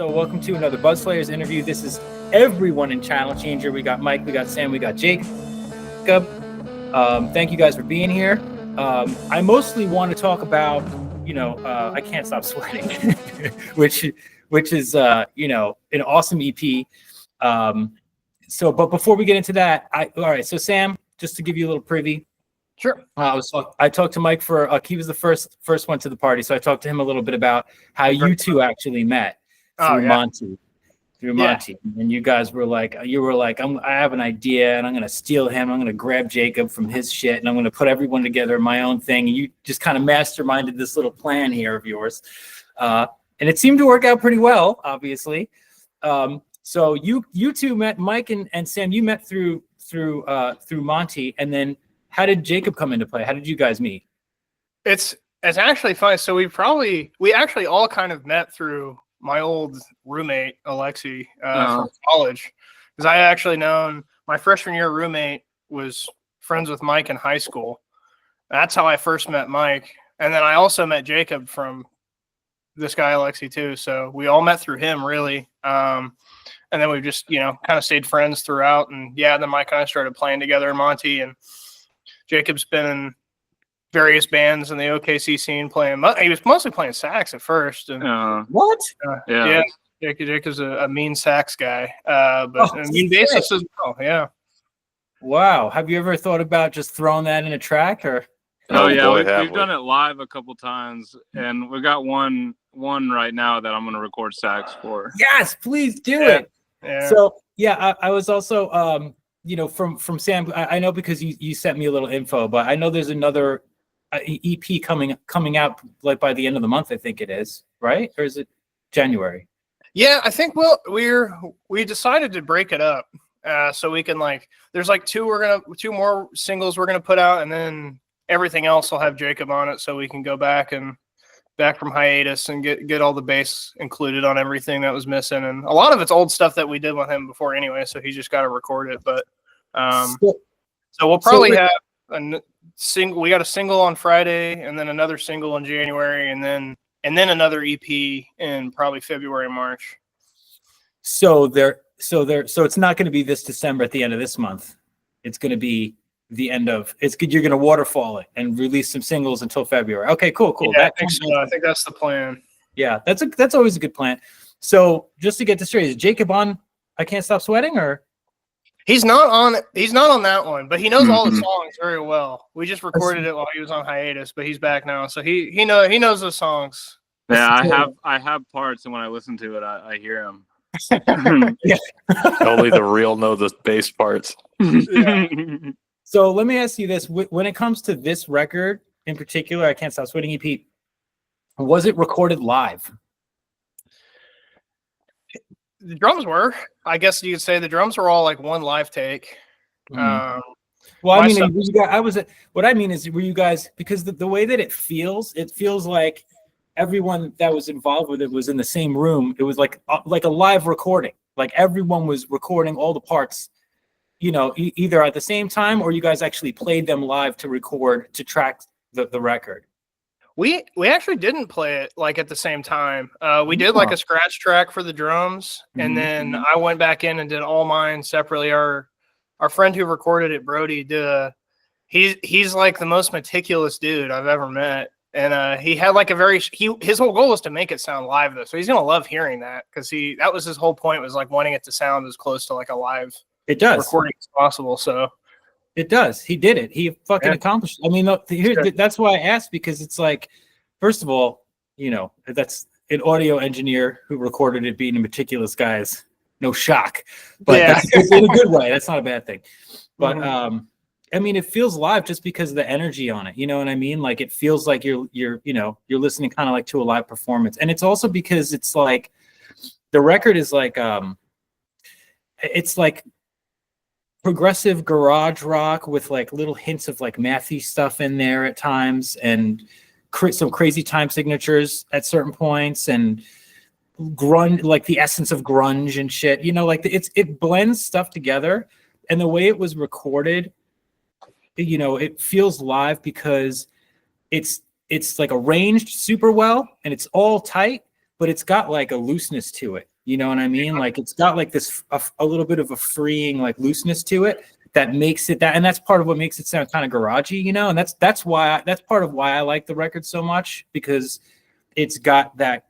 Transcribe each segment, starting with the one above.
So welcome to another Buzzslayers interview. This is everyone in ChannelChanger. We got Mike, we got Sam, we got Jacob. Thank you guys for being here. I mostly want to talk about, I Can't Stop Sweating, which is, an awesome EP. But before we get into that, all right. So Sam, just to give you a little preview. Sure. I talked to Mike he was the first one to the party. So I talked to him a little bit about how you two actually met through Monty. And you guys were like, I have an idea and I'm going to steal him. I'm going to grab Jacob from his shit and I'm going to put everyone together in my own thing. And you just kind of masterminded this little plan here of yours. And it seemed to work out pretty well, obviously. So you two met, Mike and Sam, you met through Monty. And then how did Jacob come into play? How did you guys meet? It's actually funny. So we actually all kind of met through my old roommate, Alexi, from college. Because I actually known my freshman year roommate was friends with Mike in high school. That's how I first met Mike. And then I also met Jacob from this guy, Alexi, too. So we all met through him, really. And then we've just, kind of stayed friends throughout. And then Mike and I started playing together in Monty. And Jacob's been in various bands in the OKC scene playing. He was mostly playing sax at first. And what? Jacob's a mean sax guy, but a mean bassist as well. Yeah. Wow. Have you ever thought about just throwing that in a track or? We've done it live a couple times, and we got one right now that I'm going to record sax for. Yes, please do it. Yeah. So I was also from Sam. I know because you sent me a little info, but I know there's another EP coming out like by the end of the month. I think it is, right? Or is it January? Yeah, I think we decided to break it up so we can there's two more singles we're gonna put out, and then everything else will have Jacob on it, so we can go back from hiatus and get all the bass included on everything that was missing. And a lot of it's old stuff that we did with him before anyway, so he's just got to record it. But so we'll probably have a single. We got a single on Friday, and then another single in January, and then another EP in probably February, March. So it's not going to be this December at the end of this month. It's going to be the end of you're going to waterfall it and release some singles until February. Okay, cool. Yeah, I think that's the plan. Yeah, that's always a good plan. So just to get this straight, is Jacob on I Can't Stop Sweating or? He's not on that one, but he knows all the songs very well. We just recorded it while he was on hiatus, but he's back now, so he knows the songs. Yeah, I have parts, and when I listen to it, I hear them. Only the real know the bass parts. Yeah. So let me ask you this: when it comes to this record in particular, I Can't Stop Sweating EP, was it recorded live? The drums were. I guess you could say the drums were all like one live take. Well, I mean, what I mean is, were you guys, because the way that it feels like everyone that was involved with it was in the same room. It was like a live recording. Like everyone was recording all the parts, either at the same time or you guys actually played them live to track the record. We actually didn't play it at the same time. We did a scratch track for the drums, and then I went back in and did all mine separately. Our friend who recorded it, Brody, he's like the most meticulous dude I've ever met. And he had his whole goal was to make it sound live though. So he's going to love hearing that because that was his whole point, was wanting it to sound as close to a live recording as possible. So it does. He did it. He fucking accomplished it. I mean, that's why I asked, because it's first of all, that's an audio engineer who recorded it being a meticulous guy is no shock, but that's in a good way. That's not a bad thing. But, I mean, it feels live just because of the energy on it. You know what I mean? It feels like you're listening kind of to a live performance. And it's also because it's the record is it's progressive garage rock with little hints of mathy stuff in there at times, and some crazy time signatures at certain points, and grunge, the essence of grunge and shit. It blends stuff together, and the way it was recorded, it feels live because it's arranged super well and it's all tight, but it's got a looseness to it. You know what I mean? Like it's got like this a little bit of a freeing like looseness to it that makes it that, and that's part of what makes it sound kind of garagey, you know. And that's part of why I like the record so much, because it's got that,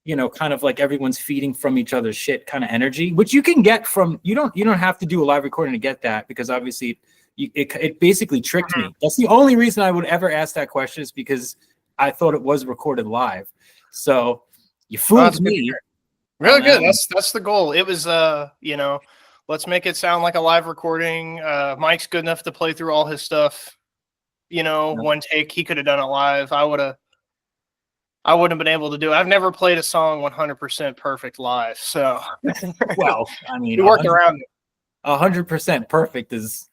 you know, kind of like everyone's feeding from each other's shit kind of energy, which you can get from, you don't have to do a live recording to get that, because obviously it basically tricked me. That's the only reason I would ever ask that question, is because I thought it was recorded live. So you fooled me. Really good. That's the goal. It was, you know, let's make it sound like a live recording. Mike's good enough to play through all his stuff. You know, one take. He could have done it live. I wouldn't have been able to do it. I've never played a song 100% perfect live. So, well, I mean, we worked around it. 100% perfect is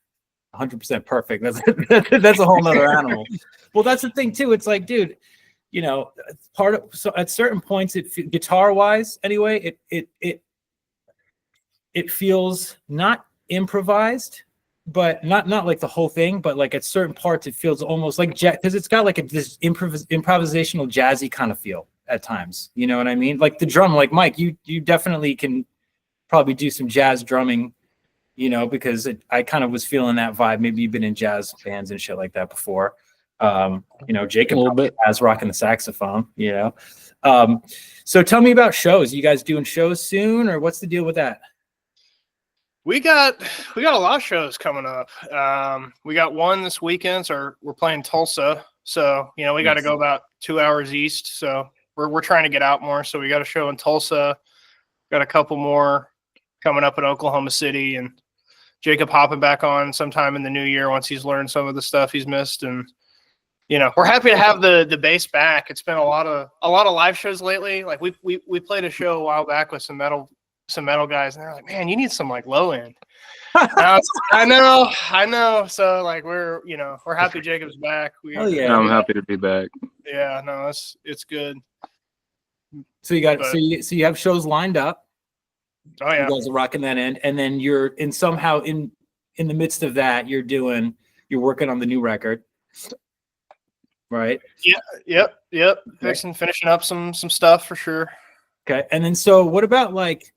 100% perfect. That's a whole nother animal. Well, that's the thing too. It's like, dude, you know, so at certain points, guitar wise, anyway, it feels not improvised, but not like the whole thing, but like at certain parts, it feels almost like because it's got like this improvisational jazzy kind of feel at times. You know what I mean? Like the drum, like Mike, you definitely can probably do some jazz drumming, you know, because I kind of was feeling that vibe. Maybe you've been in jazz bands and shit like that before. You know, Jacob has rocking the saxophone, you know. So tell me about shows. You guys doing shows soon, or what's the deal with that? We got a lot of shows coming up. We got one this weekend, so we're playing Tulsa. So, you know, we got to go about 2 hours east. So we're trying to get out more. So we got a show in Tulsa. Got a couple more coming up in Oklahoma City, and Jacob hopping back on sometime in the new year once he's learned some of the stuff he's missed. And you know, we're happy to have the bass back. It's been a lot of live shows lately. Like we played a show a while back with some metal guys, and they're like, man, you need some like low end. I know. So like we're happy Jacob's back. I'm happy to be back. Yeah, no, it's good. So you have shows lined up. Oh yeah, you guys are rocking that end, and then you're somehow in the midst of that, you're working on the new record. Right. Yeah. Yep. Finishing up some stuff for sure. Okay. And then, so what about like,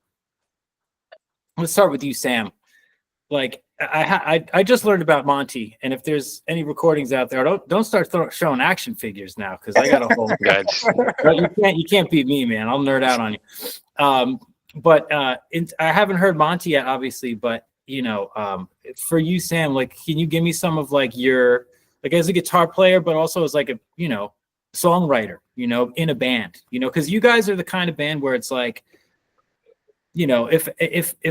let's start with you, Sam. Like I just learned about Monty, and if there's any recordings out there, don't start showing action figures now, because I got a whole you can't beat me, man. I'll nerd out on you. But I haven't heard Monty yet, obviously, but you know, for you, Sam, like, can you give me some of like your, like, as a guitar player, but also as like a, you know, songwriter, you know, in a band, you know, because you guys are the kind of band where it's like, you know, if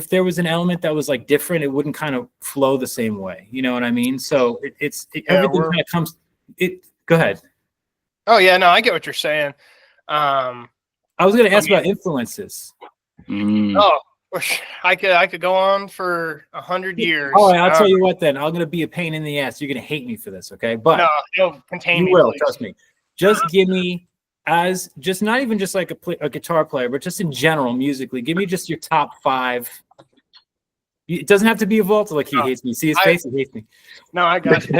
there was an element that was like different, it wouldn't kind of flow the same way. You know what I mean? So everything kind of comes. Go ahead. Oh yeah, no, I get what you're saying. I was going to ask about influences. Oh, I could go on for 100 years. All right, I'll tell you what. Then I'm going to be a pain in the ass. You're going to hate me for this, okay? But no, contain me. You will, please. trust me. Just give me, as just not even just like a guitar player, but just in general musically, give me just your top 5. It doesn't have to be a vault. Like he hates me. See his face? He hates me. No, I got you.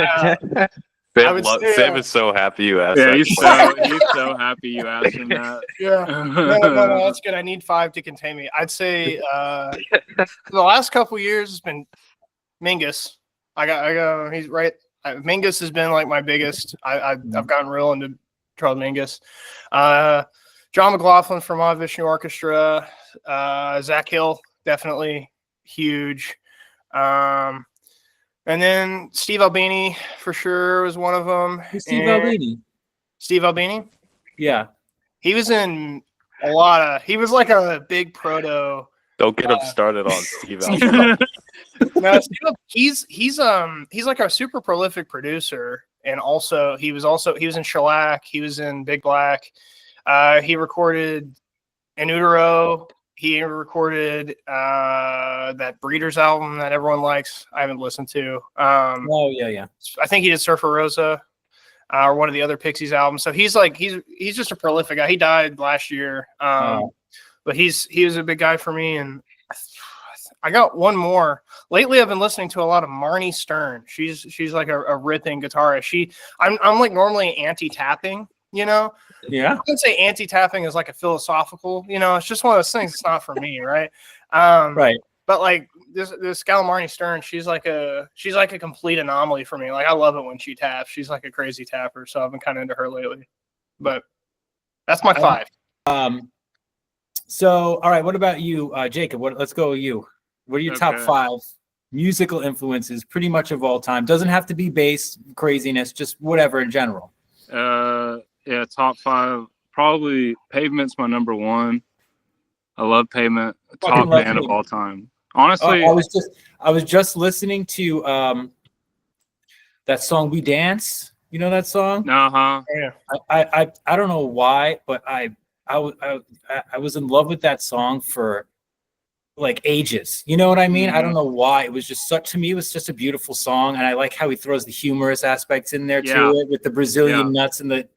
Sam is so happy you asked. Yeah, he's so happy you asked him that. Yeah, no, that's good. I need 5 to contain me. I'd say the last couple years has been Mingus. I got. He's right. Mingus has been like my biggest. I've gotten real into Charles Mingus. John McLaughlin from Odd Vishnu Orchestra. Zach Hill, definitely huge. And then Steve Albini for sure was one of them. Steve Albini? Steve Albini? Yeah. He was in a lot of. He was like a big proto. Don't get him started on Steve Albini. No, he's like a super prolific producer, and also he was in Shellac. He was in Big Black. He recorded In Utero. He recorded that Breeders album that everyone likes. I haven't listened to. Yeah. I think he did Surfer Rosa, or one of the other Pixies albums. So he's just a prolific guy. He died last year, but he was a big guy for me. And I got one more. Lately, I've been listening to a lot of Marnie Stern. She's like a ripping guitarist. I'm like normally anti-tapping, you know. Yeah. I would say anti-tapping is like a philosophical, it's just one of those things. It's not for me, right? Right. But like this Calamari Stern, she's like a complete anomaly for me. Like I love it when she taps. She's like a crazy tapper, so I've been kind of into her lately. But that's my 5. So all right, what about you, Jacob? Let's go with you. What are your top 5 musical influences, pretty much of all time? Doesn't have to be bass craziness, just whatever in general. Yeah, top 5. Probably Pavement's my number 1. I love Pavement. Top band of all time. Honestly, I was just listening to that song "We Dance." You know that song? Yeah. I don't know why, but I was in love with that song for like ages. You know what I mean? I don't know why. It was just to me, it was just a beautiful song, and I like how he throws the humorous aspects in there to it with the Brazilian nuts and the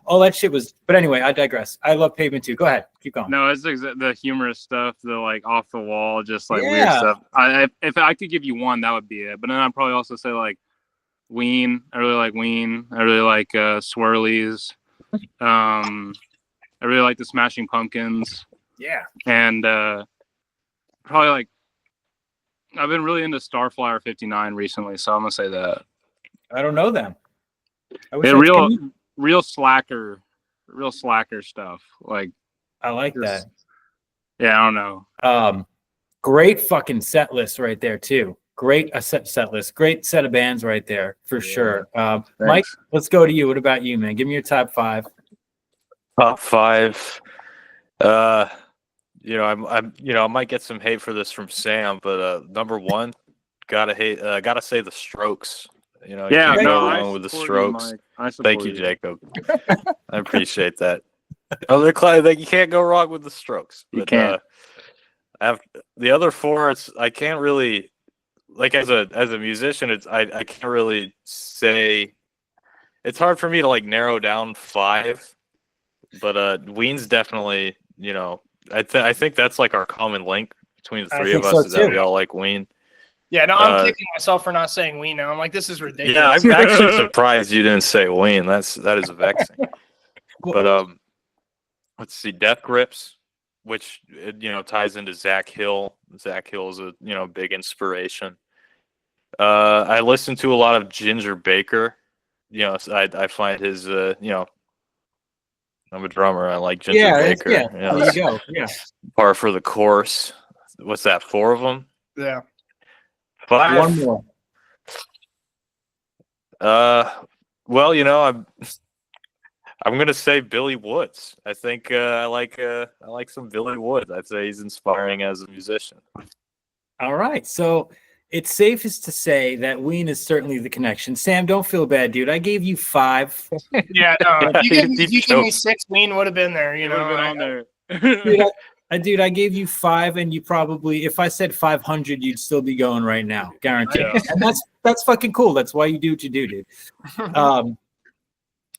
all that shit was. But anyway, I digress. I love Pavement too. Go ahead, keep going. No, it's the humorous stuff, the like off the wall, just like weird stuff. If I could give you one, that would be it. But then I'd probably also say like Ween. I really like Ween. I really like Swirlies. I really like the Smashing Pumpkins. Yeah. And probably like I've been really into Starflyer 59 recently, so I'm gonna say that. I don't know them. Real slacker stuff. Like I like that. Yeah, I don't know. Great fucking set list right there too. Great set list. Great set of bands right there for sure. Mike, let's go to you. What about you, man? Give me your top 5. Top 5. I might get some hate for this from Sam, but number 1, gotta say the Strokes. You can't go wrong with the Strokes. Thank you, Jacob. I appreciate that. You can't go wrong with the Strokes. You can't. I have the other 4. I can't really, like, as a musician, I can't really say. It's hard for me to like narrow down 5, but Ween's definitely. I think that's like our common link between the 3 of us is that we all like Ween. Yeah, no, I'm kicking myself for not saying Ween now. I'm like, this is ridiculous. Yeah, I'm actually surprised you didn't say Ween. That is vexing. But let's see, Death Grips, which ties into Zach Hill. Zach Hill is a big inspiration. I listen to a lot of Ginger Baker. I find his I'm a drummer. I like Ginger Baker. Yeah, there you go. Yeah. Par for the course. What's that? 4 of them? Yeah. 5. One more. Well, I'm gonna say Billy Woods. I think I like some Billy Woods. I'd say he's inspiring as a musician. All right, so it's safest to say that Ween is certainly the connection. Sam, don't feel bad, dude. I gave you 5. Yeah, no. If you give me 6, Ween would have been there. Would have been on there. Dude, I gave you 5, and you probably, if I said 500, you'd still be going right now, guaranteed. And that's fucking cool. That's why you do what you do, dude.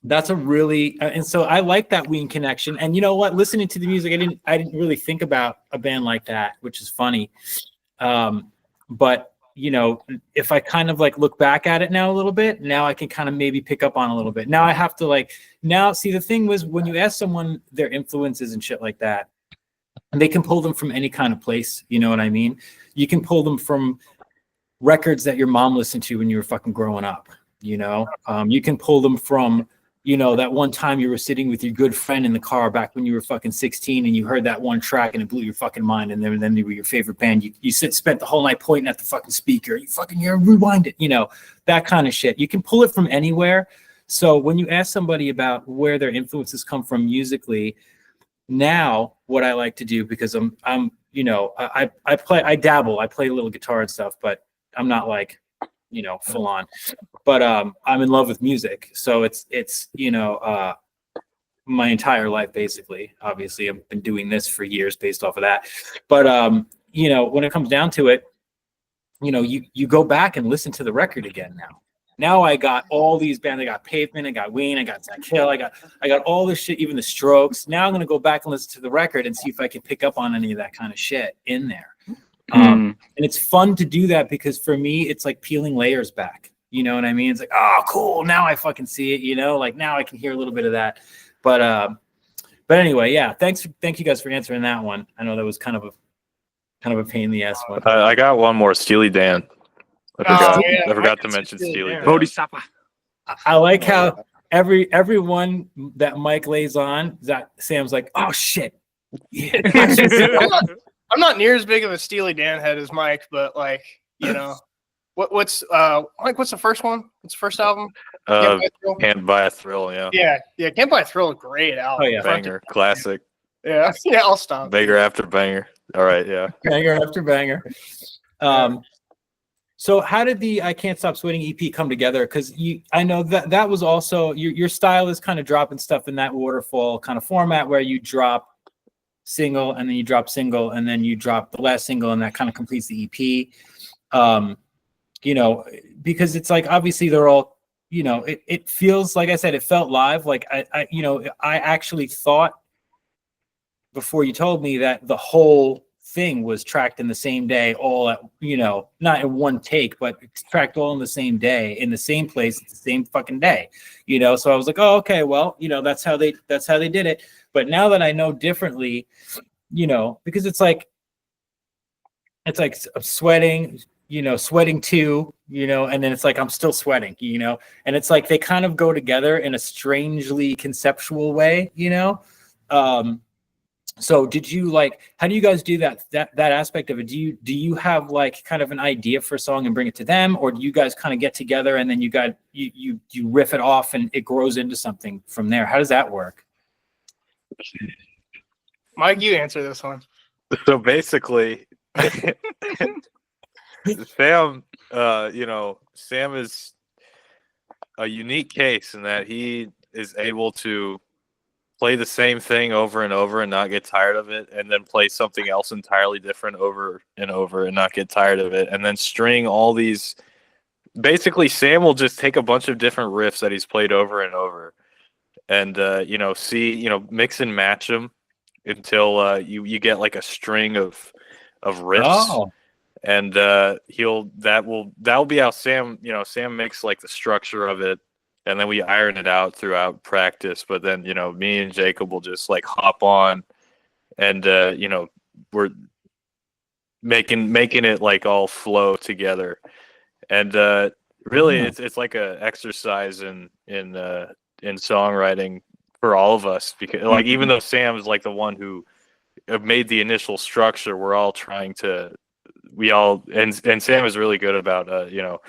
That's a really, and so I like that Ween connection. And you know what? Listening to the music, I didn't really think about a band like that, which is funny. But if I kind of like look back at it now a little bit, now I can kind of maybe pick up on a little bit. Now I have to see, the thing was, when you ask someone their influences and shit like that, they can pull them from any kind of place. You know what I mean? You can pull them from records that your mom listened to when you were fucking growing up. You can pull them from, that one time you were sitting with your good friend in the car back when you were fucking 16 and you heard that one track and it blew your fucking mind, and then they were your favorite band. You spent the whole night pointing at the fucking speaker. You rewind it, that kind of shit. You can pull it from anywhere. So when you ask somebody about where their influences come from musically, now what I like to do, because I dabble, I play a little guitar and stuff, but I'm not like, full on, but I'm in love with music. So it's my entire life, basically. Obviously I've been doing this for years based off of that. But when it comes down to it, you go back and listen to the record again now. Now I got all these bands. I got Pavement, I got Ween, I got Zach Hill, I got all this shit, even the Strokes. Now I'm gonna go back and listen to the record and see if I can pick up on any of that kind of shit in there. And it's fun to do that, because for me, it's like peeling layers back. You know what I mean? It's like, oh, cool. Now I fucking see it. Like now I can hear a little bit of that. But anyway, yeah. Thank you guys for answering that one. I know that was kind of a pain in the ass one. I got one more, Steely Dan. I forgot to mention Steely Dan. Bodhisattva. I like how everyone that Mike lays on, that Sam's like, oh shit. Yeah. I'm not near as big of a Steely Dan head as Mike, but like, you know, what's Mike? What's the first one? What's the first album? Can't Buy a Thrill. Yeah. Can't Buy a Thrill. Great album. Oh yeah, banger, classic. Yeah. I'll stop. Banger after banger. All right, yeah. Banger after banger. So how did the I Can't Stop Sweating EP come together? Because I know that was also your style is kind of dropping stuff in that waterfall kind of format where you drop single and then you drop single and then you drop the last single and that kind of completes the EP. You know, because it's like obviously they're all, you know, it feels like I said, it felt live. Like I actually thought before you told me that the whole thing was tracked in the same day, all at, you know, not in one take, but tracked all in the same day, in the same place, the same fucking day, you know? So I was like, oh, okay, well, you know, that's how they did it. But now that I know differently, you know, because it's like I'm sweating, you know, sweating too, you know, and then it's like I'm still sweating, you know, and it's like they kind of go together in a strangely conceptual way, you know. So did you like, how do you guys do that aspect of it? Do you have like kind of an idea for a song and bring it to them, or do you guys kind of get together and then you riff it off and it grows into something from there? How does that work? Mike, you answer this one. So basically, Sam, you know, Sam is a unique case in that he is able to play the same thing over and over and not get tired of it, and then play something else entirely different over and over and not get tired of it, and then string all these. Basically, Sam will just take a bunch of different riffs that he's played over and over, and you know, mix and match them until you get like a string of riffs. Oh. And that'll be how Sam makes like the structure of it, and then we iron it out throughout practice. But then, you know, me and Jacob will just like hop on, and you know, we're making it like all flow together. And really, it's like a exercise in songwriting for all of us, because like even though Sam is like the one who made the initial structure, we're all trying to. And Sam is really good about you know,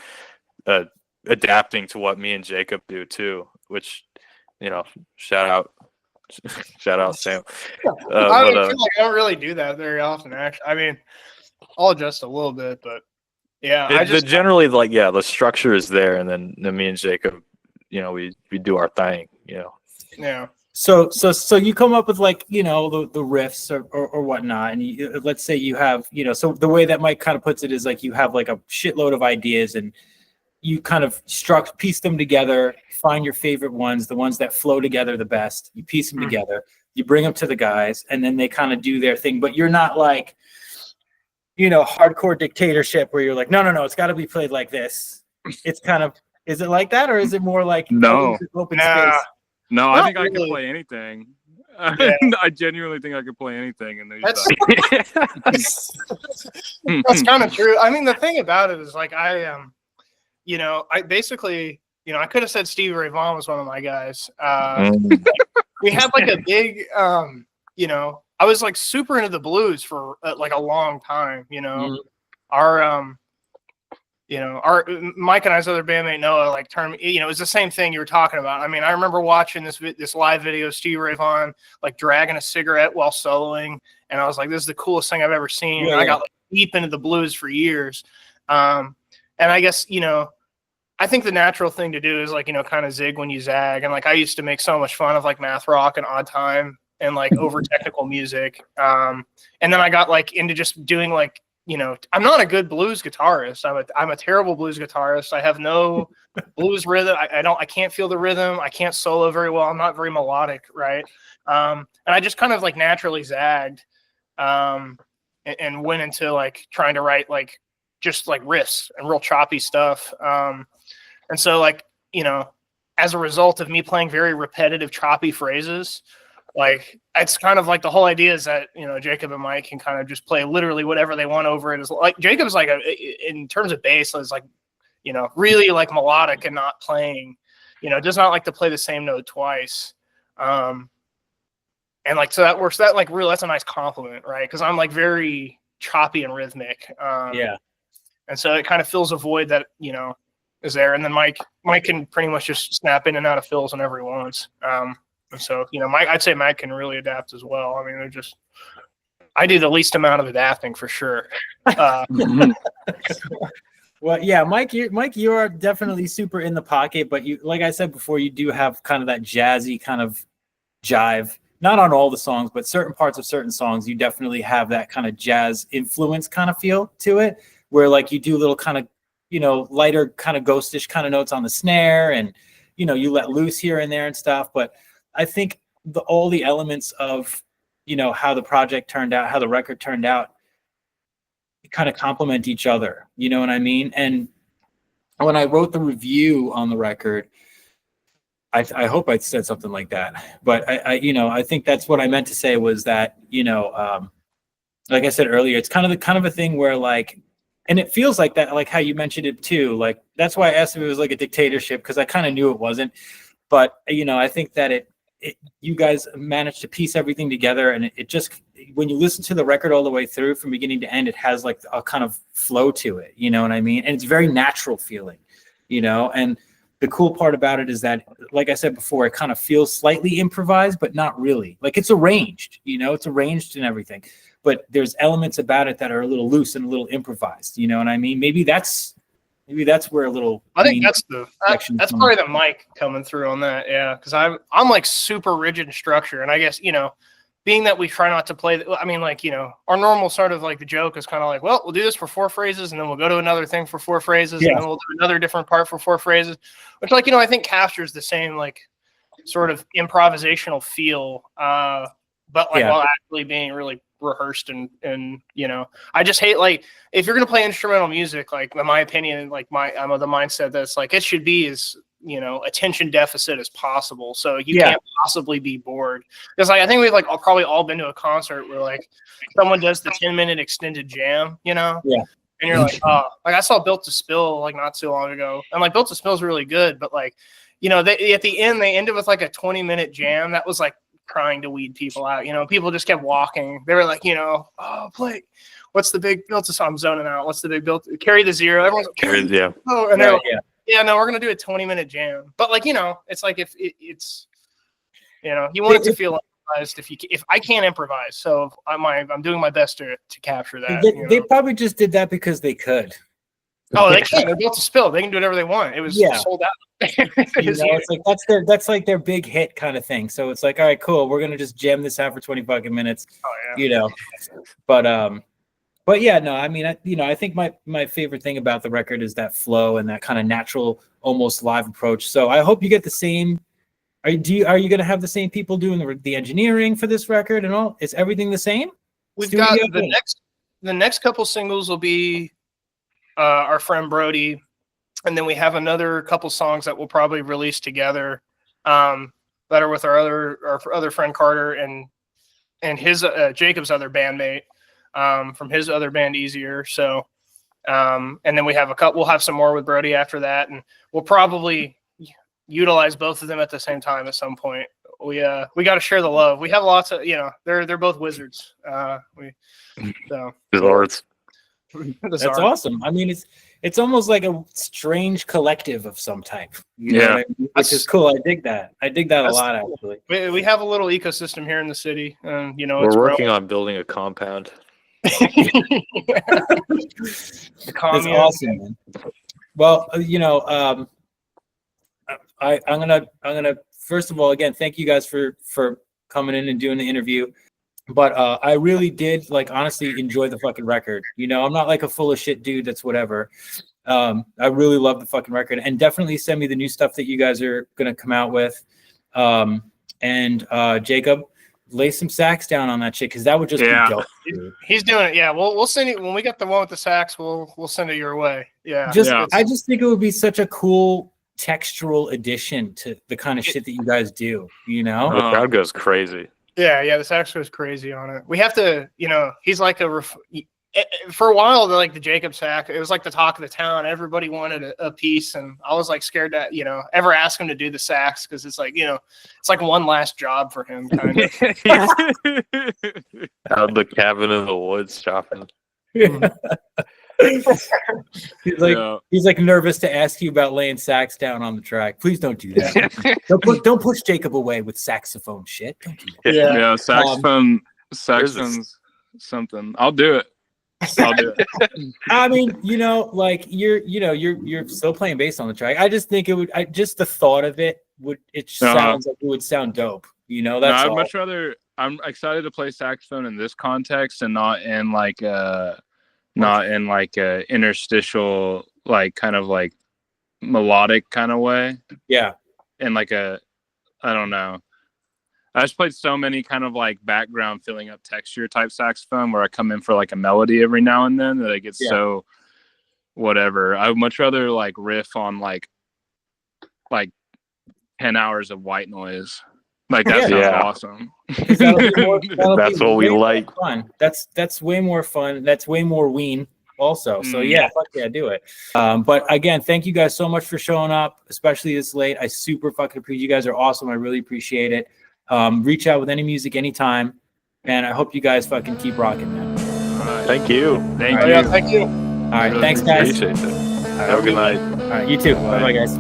adapting to what me and Jacob do too, which, you know, shout out Sam. I feel like I don't really do that very often, actually. I mean, I'll adjust a little bit, but yeah, generally like, yeah, the structure is there, and then me and Jacob, you know, we do our thing, you know. Yeah. So you come up with like, you know, the riffs or whatnot, and let's say you have, you know, so the way that Mike kind of puts it is like you have like a shitload of ideas, and you kind of piece them together, find your favorite ones, the ones that flow together the best. You piece them together, you bring them to the guys, and then they kind of do their thing. But you're not like, you know, hardcore dictatorship where you're like, no, it's got to be played like this. It's kind of, is it like that, or is it more like no open space? No, I think really. I can play anything. Yeah. I genuinely think I could play anything. And that's kind of true. I mean, the thing about it is like you know, I basically, you know, I could have said Stevie Ray Vaughan was one of my guys. We had like a big, you know, I was like super into the blues for like a long time. You know, our Mike and I's other bandmate Noah like turned, you know, it was the same thing you were talking about. I mean, I remember watching this live video of Stevie Ray Vaughan like dragging a cigarette while soloing, and I was like, this is the coolest thing I've ever seen. And I got like, deep into the blues for years. And I guess, you know, I think the natural thing to do is like, you know, kind of zig when you zag. And like I used to make so much fun of like math rock and odd time and like over technical music. And then I got like into just doing like, you know, I'm not a good blues guitarist. I'm a terrible blues guitarist. I have no blues rhythm. I can't feel the rhythm. I can't solo very well. I'm not very melodic, right? And I just kind of like naturally zagged, and went into like trying to write like just like riffs and real choppy stuff. And so like, you know, as a result of me playing very repetitive, choppy phrases. Like, it's kind of like the whole idea is that, you know, Jacob and Mike can kind of just play literally whatever they want over it. Is like Jacob's like in terms of bass is like, you know, really like melodic and not playing, you know, does not like to play the same note twice. And like, so that works, that like really, that's a nice compliment, right? Because I'm like very choppy and rhythmic. Yeah. And so it kind of fills a void that, you know, is there. And then Mike can pretty much just snap in and out of fills whenever he wants. And so, you know, I'd say Mike can really adapt as well. I mean, I do the least amount of adapting for sure. Well, yeah, Mike, you are definitely super in the pocket, but you, like I said before, you do have kind of that jazzy kind of jive. Not on all the songs, but certain parts of certain songs, you definitely have that kind of jazz influence kind of feel to it, where like you do little kind of, you know, lighter kind of ghostish kind of notes on the snare, and, you know, you let loose here and there and stuff. But I think all the elements of, you know, how the project turned out, how the record turned out, kind of complement each other. You know what I mean? And when I wrote the review on the record, I hope I said something like that, but I you know, I think that's what I meant to say was that, you know, like I said earlier, it's kind of a thing where like, and it feels like that, like how you mentioned it too. Like, that's why I asked if it was like a dictatorship, because I kind of knew it wasn't. But, you know, I think that you guys managed to piece everything together, and it just, when you listen to the record all the way through from beginning to end, it has like a kind of flow to it. You know what I mean? And it's very natural feeling, you know. And the cool part about it is that, like I said before, it kind of feels slightly improvised, but not really. Like, it's arranged, you know, it's arranged and everything, but there's elements about it that are a little loose and a little improvised. You know what I mean? Maybe that's where a little. I think that's probably the mic coming through on that. Yeah, because I'm like super rigid in structure, and I guess, you know, being that we try not to play, I mean, like, you know, our normal sort of like the joke is kind of like, well, we'll do this for 4 phrases, and then we'll go to another thing for 4 phrases, and then we'll do another different part for 4 phrases, which, like, you know, I think captures the same like sort of improvisational feel, but like while actually being really rehearsed and you know, I just hate, like, if you're gonna play instrumental music, like, in my opinion, like I'm of the mindset that's like it should be as, you know, attention deficit as possible, so you can't possibly be bored. Because like I think we've like probably all been to a concert where like someone does the 10-minute extended jam, you know, and you're like, oh, like I saw Built to Spill like not too long ago, and like Built to Spill is really good, but like, you know, they at the end they ended with like a 20-minute jam that was like trying to weed people out. You know, people just kept walking. They were like, you know, oh, play. What's the big Built to? I'm zoning out. What's the big Built? Carry the Zero. Everyone's like, oh, and they're like, yeah, no, we're gonna do a 20-minute jam. But like, you know, it's like if it's, you know, you want it to feel improvised. If I can't improvise, so I'm doing my best to capture that. They probably just did that because they could. Oh, they can. They're Built to Spill. They can do whatever they want. It was sold out. It's like that's like their big hit kind of thing. So it's like, all right, cool. We're gonna just jam this out for 20 fucking minutes. Oh yeah. You know, but yeah, no. I mean, I think my favorite thing about the record is that flow and that kind of natural, almost live approach. So I hope you get the same. Are you gonna have the same people doing the engineering for this record and all? Is everything the same? We've got the next couple singles will be our friend Brody, and then we have another couple songs that we'll probably release together, that are with our other friend Carter and his Jacob's other bandmate, from his other band Easier. So and then we'll have some more with Brody after that, and we'll probably utilize both of them at the same time at some point. We got to share the love. We have lots of, you know, they're both wizards. Wizards. That's awesome. I mean, it's almost like a strange collective of some type. You know what I mean? Which is cool. I dig that a lot, actually. We have a little ecosystem here in the city, and you know, we're working on building a compound. That's awesome, man. Well, you know, I'm gonna first of all, again, thank you guys for coming in and doing the interview. But I really did, like, honestly enjoy the fucking record. You know, I'm not like a full of shit dude that's whatever. I really love the fucking record, and definitely send me the new stuff that you guys are gonna come out with. And Jacob, lay some sax down on that shit, because that would just be dope. He's doing it. Yeah, we'll send it when we get the one with the sax. We'll send it your way. Yeah. I just think it would be such a cool textural addition to the kind of shit that you guys do, you know? The crowd goes crazy. Yeah, the sax goes crazy on it. We have to, he's like for a while, like the Jacob sax, it was like the talk of the town. Everybody wanted a piece, and I was like scared to, ever ask him to do the sax because it's like, it's like one last job for him, kind of. Out of the cabin in the woods chopping. He's like nervous to ask you about laying sax down on the track. Please don't do that. don't push Jacob away with saxophone shit. Don't do that. Yeah, saxophone's something. I'll do it. I mean, you're still playing bass on the track. I just think just the thought of it sounds like it would sound dope. That's I'd much rather. I'm excited to play saxophone in this context and not in like a interstitial, like kind of like melodic kind of way. Yeah. And like I don't know. I just played so many kind of like background filling up texture type saxophone where I come in for like a melody every now and then that it gets so whatever. I would much rather like riff on like 10 hours of white noise. Like that sounds awesome. That's what we like. Fun. That's way more fun. That's way more Ween also. So fuck yeah, do it. But again, thank you guys so much for showing up, especially this late. I super fucking appreciate you guys are awesome. I really appreciate it. Reach out with any music anytime, and I hope you guys fucking keep rocking, man. Thank you. Thank you. Yeah, thank you. All right, thanks guys. Appreciate it. Have a good night. All right, you too. Bye guys.